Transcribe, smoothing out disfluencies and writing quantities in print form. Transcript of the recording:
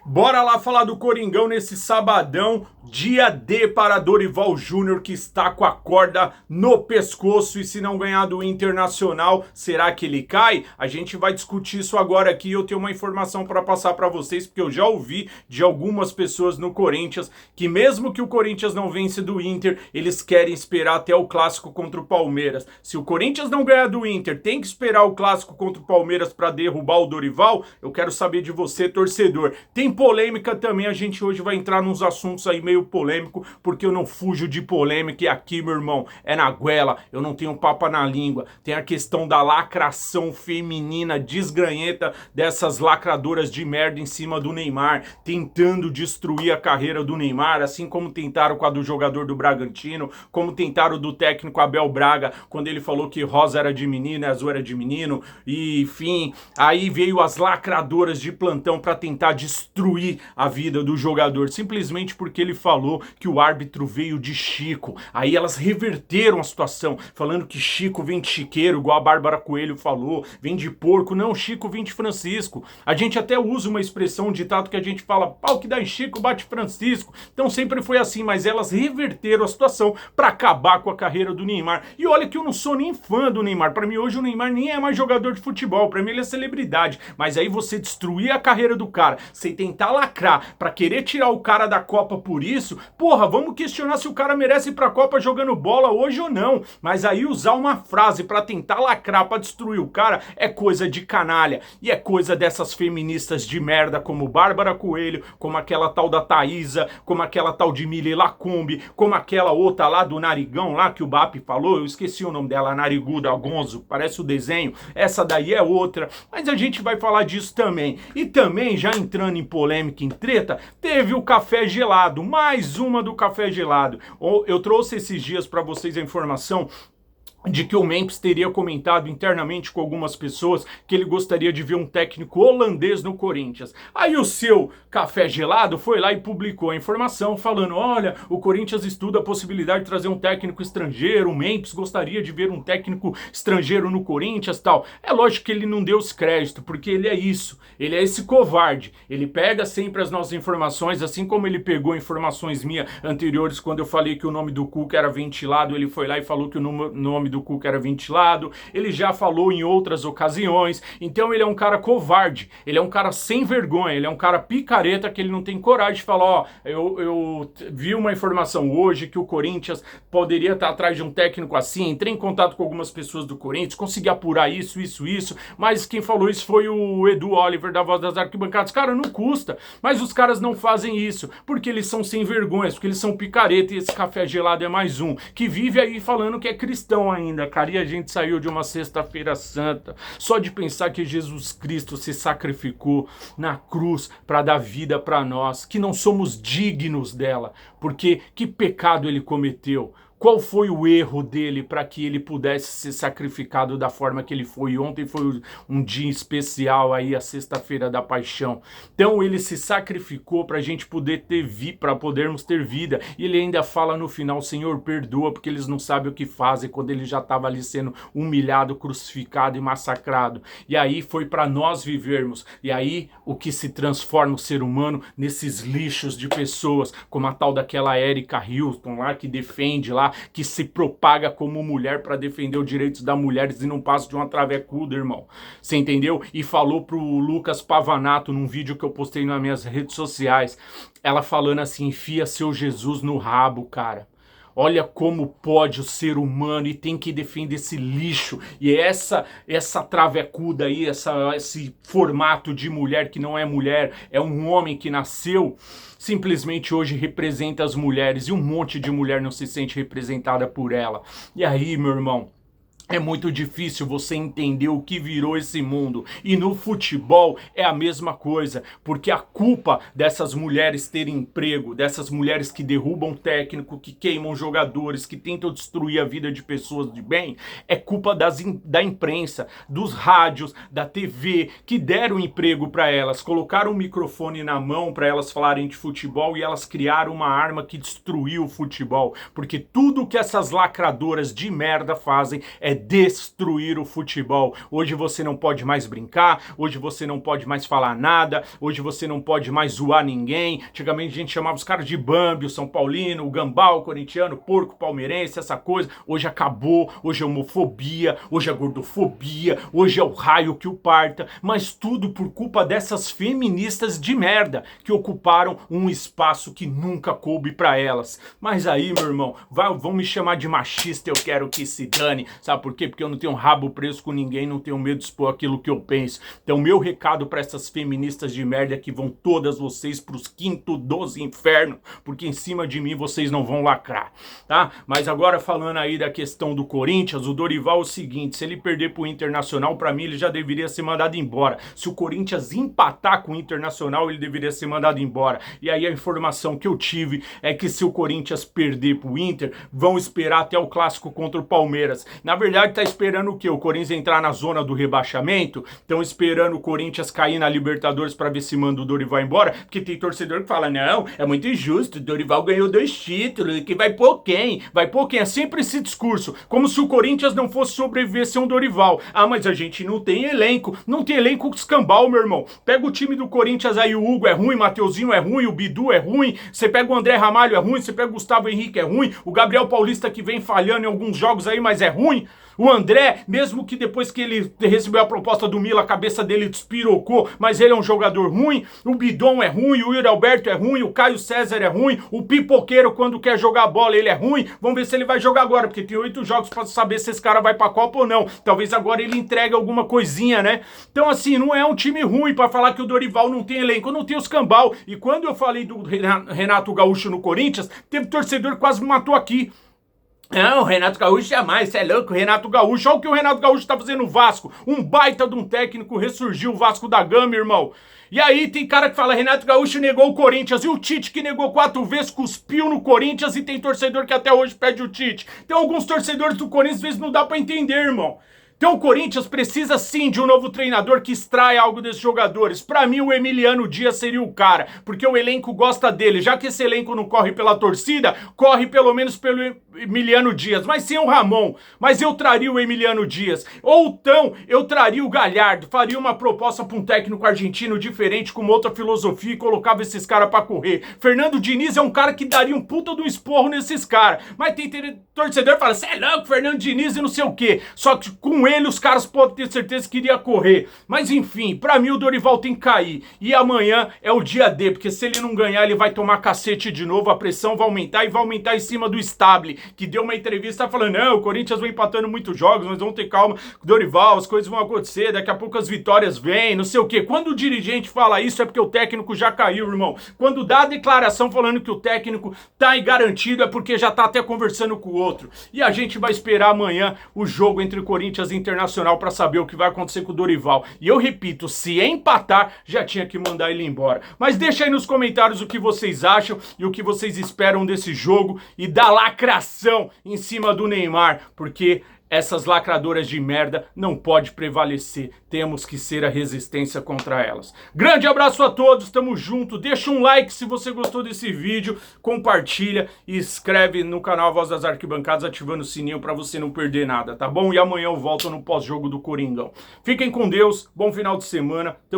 Bora lá falar do Coringão nesse sabadão, dia D para Dorival Júnior, que está com a corda no pescoço, e se não ganhar do Internacional, será que ele cai? A gente vai discutir isso agora aqui. Eu tenho uma informação para passar para vocês, porque eu já ouvi de algumas pessoas no Corinthians que mesmo que o Corinthians não vence do Inter, eles querem esperar até o clássico contra o Palmeiras. Se o Corinthians não ganhar do Inter, tem que esperar o clássico contra o Palmeiras para derrubar o Dorival? Eu quero saber de você, torcedor. Tem polêmica também, a gente hoje vai entrar nos assuntos aí meio polêmico, porque eu não fujo de polêmica, e aqui, meu irmão, é na goela, eu não tenho papa na língua. Tem a questão da lacração feminina desgranhenta dessas lacradoras de merda em cima do Neymar, tentando destruir a carreira do Neymar, assim como tentaram com a do jogador do Bragantino, como tentaram do técnico Abel Braga, quando ele falou que rosa era de menino e azul era de menino, e enfim, aí veio as lacradoras de plantão para tentar destruir a vida do jogador, simplesmente porque ele falou que o árbitro veio de Chico. Aí elas reverteram a situação, falando que Chico vem de chiqueiro, igual a Bárbara Coelho falou, vem de porco. Não, Chico vem de Francisco. A gente até usa uma expressão, um ditado que a gente fala, pau que dá em Chico, bate Francisco. Então sempre foi assim, mas elas reverteram a situação para acabar com a carreira do Neymar. E olha que eu não sou nem fã do Neymar, para mim hoje o Neymar nem é mais jogador de futebol, para mim ele é celebridade, mas aí você destruir a carreira do cara, você tentar lacrar pra querer tirar o cara da Copa por isso, porra, vamos questionar se o cara merece ir pra Copa jogando bola hoje ou não. Mas aí usar uma frase pra tentar lacrar, pra destruir o cara, é coisa de canalha. E é coisa dessas feministas de merda como Bárbara Coelho, como aquela tal da Thaísa, como aquela tal de Mili Lacombe, como aquela outra lá do Narigão lá que o BAP falou, eu esqueci o nome dela, Nariguda Gonzo, parece o desenho. Essa daí é outra, mas a gente vai falar disso também. E também, já entrando em polêmica, em treta, teve o café gelado, mais uma do café gelado. Eu trouxe esses dias para vocês a informação de que o Memphis teria comentado internamente com algumas pessoas que ele gostaria de ver um técnico holandês no Corinthians. Aí o seu café gelado foi lá e publicou a informação falando, olha, o Corinthians estuda a possibilidade de trazer um técnico estrangeiro, o Memphis gostaria de ver um técnico estrangeiro no Corinthians e tal. É lógico que ele não deu os créditos, porque ele é isso, ele é esse covarde, ele pega sempre as nossas informações, assim como ele pegou informações minhas anteriores quando eu falei que o nome do Cuca era ventilado, ele foi lá e falou que o nome do Cuca era ventilado, ele já falou em outras ocasiões, então ele é um cara covarde, ele é um cara sem vergonha, ele é um cara picareta que ele não tem coragem de falar, ó, eu vi uma informação hoje que o Corinthians poderia estar atrás de um técnico assim, entrei em contato com algumas pessoas do Corinthians, consegui apurar isso, mas quem falou isso foi o Edu Oliver da Voz das Arquibancadas. Cara, não custa, mas os caras não fazem isso, porque eles são sem vergonhas, porque eles são picareta, e esse café gelado é mais um, que vive aí falando que é cristão ainda, cara, e a gente saiu de uma sexta-feira santa, só de pensar que Jesus Cristo se sacrificou na cruz para dar vida para nós, que não somos dignos dela, porque que pecado ele cometeu? Qual foi o erro dele para que ele pudesse ser sacrificado da forma que ele foi? Ontem foi um dia especial aí, a sexta-feira da paixão. Então ele se sacrificou para a gente poder para podermos ter vida. E ele ainda fala no final, Senhor, perdoa, porque eles não sabem o que fazem, quando ele já estava ali sendo humilhado, crucificado e massacrado. E aí foi para nós vivermos. E aí o que se transforma o ser humano nesses lixos de pessoas, como a tal daquela Erika Hilton lá, que defende lá, que se propaga como mulher para defender os direitos das mulheres e não passa de uma travecuda, irmão. Você entendeu? E falou pro Lucas Pavanato num vídeo que eu postei nas minhas redes sociais, ela falando assim, enfia seu Jesus no rabo, cara. Olha como pode o ser humano e tem que defender esse lixo. E essa travecuda aí, esse formato de mulher que não é mulher, é um homem que nasceu, simplesmente hoje representa as mulheres. E um monte de mulher não se sente representada por ela. E aí, meu irmão, é muito difícil você entender o que virou esse mundo. E no futebol é a mesma coisa, porque a culpa dessas mulheres terem emprego, dessas mulheres que derrubam técnico, que queimam jogadores, que tentam destruir a vida de pessoas de bem, é culpa da imprensa, dos rádios, da TV, que deram emprego para elas, colocaram o microfone na mão para elas falarem de futebol, e elas criaram uma arma que destruiu o futebol. Porque tudo que essas lacradoras de merda fazem é é destruir o futebol. Hoje você não pode mais brincar, hoje você não pode mais falar nada, hoje você não pode mais zoar ninguém. Antigamente a gente chamava os caras de Bambi, o São Paulino, o Gambá, o corintiano, o porco palmeirense, essa coisa. Hoje acabou, hoje é homofobia, hoje é gordofobia, hoje é o raio que o parta, mas tudo por culpa dessas feministas de merda que ocuparam um espaço que nunca coube pra elas. Mas aí, meu irmão, vão me chamar de machista, eu quero que se dane. Sabe por quê? Porque eu não tenho rabo preso com ninguém, não tenho medo de expor aquilo que eu penso. Então, meu recado pra essas feministas de merda é que vão todas vocês pros quintos dos infernos, porque em cima de mim vocês não vão lacrar, tá? Mas agora falando aí da questão do Corinthians, o Dorival é o seguinte, se ele perder pro Internacional, pra mim ele já deveria ser mandado embora. Se o Corinthians empatar com o Internacional, ele deveria ser mandado embora. E aí a informação que eu tive é que se o Corinthians perder pro Inter, vão esperar até o clássico contra o Palmeiras. Na verdade, tá esperando o quê? O Corinthians entrar na zona do rebaixamento? Estão esperando o Corinthians cair na Libertadores pra ver se manda o Dorival embora? Porque tem torcedor que fala, não, é muito injusto, o Dorival ganhou 2 títulos, que vai pôr quem? Vai pôr quem? É sempre esse discurso, como se o Corinthians não fosse sobreviver sem um Dorival. Ah, mas a gente não tem elenco escambau, meu irmão. Pega o time do Corinthians aí, o Hugo é ruim, Mateuzinho é ruim, o Bidu é ruim, você pega o André Ramalho é ruim, você pega o Gustavo Henrique é ruim, o Gabriel Paulista que vem falhando em alguns jogos aí, mas é ruim. O André, mesmo que depois que ele recebeu a proposta do Mila, a cabeça dele despirocou, mas ele é um jogador ruim. O Bidon é ruim, o Yuri Alberto é ruim, o Caio César é ruim, o Pipoqueiro, quando quer jogar bola, ele é ruim. Vamos ver se ele vai jogar agora, porque tem 8 jogos pra saber se esse cara vai pra Copa ou não. Talvez agora ele entregue alguma coisinha, né? Então, assim, não é um time ruim pra falar que o Dorival não tem elenco, não tem os cambal. E quando eu falei do Renato Gaúcho no Corinthians, teve torcedor que quase me matou aqui. Não, o Renato Gaúcho jamais, você é louco, o Renato Gaúcho. Olha o que o Renato Gaúcho tá fazendo no Vasco. Um baita de um técnico, ressurgiu o Vasco da Gama, irmão. E aí tem cara que fala, Renato Gaúcho negou o Corinthians, e o Tite que negou 4 vezes, cuspiu no Corinthians, e tem torcedor que até hoje pede o Tite. Tem alguns torcedores do Corinthians, às vezes não dá pra entender, irmão. Então o Corinthians precisa sim de um novo treinador que extraia algo desses jogadores. Pra mim o Emiliano Dias seria o cara, porque o elenco gosta dele. Já que esse elenco não corre pela torcida, corre pelo menos pelo Emiliano Dias, mas sem o Ramon. Mas eu traria o Emiliano Dias. Ou então eu traria o Galhardo, faria uma proposta pra um técnico argentino diferente, com outra filosofia, e colocava esses caras pra correr. Fernando Diniz é um cara que daria um puta do esporro nesses caras. Mas tem torcedor que fala, cê é louco, Fernando Diniz e não sei o quê. Só que com ele os caras podem ter certeza que iria correr. Mas enfim, pra mim o Dorival tem que cair. E amanhã é o dia D, porque se ele não ganhar, ele vai tomar cacete de novo, a pressão vai aumentar e vai aumentar em cima do Stable, que deu uma entrevista falando, não, o Corinthians vai empatando muitos jogos, nós vamos ter calma, Dorival, as coisas vão acontecer, daqui a pouco as vitórias vêm, não sei o quê. Quando o dirigente fala isso é porque o técnico já caiu, irmão. Quando dá a declaração falando que o técnico tá garantido é porque já tá até conversando com o outro. E a gente vai esperar amanhã o jogo entre Corinthians e Internacional para saber o que vai acontecer com o Dorival. E eu repito, se empatar, já tinha que mandar ele embora. Mas deixa aí nos comentários o que vocês acham e o que vocês esperam desse jogo e da lacração em cima do Neymar, porque essas lacradoras de merda não pode prevalecer. Temos que ser a resistência contra elas. Grande abraço a todos, tamo junto. Deixa um like se você gostou desse vídeo, compartilha e inscreve no canal Voz das Arquibancadas ativando o sininho pra você não perder nada, tá bom? E amanhã eu volto no pós-jogo do Coringão. Fiquem com Deus, bom final de semana.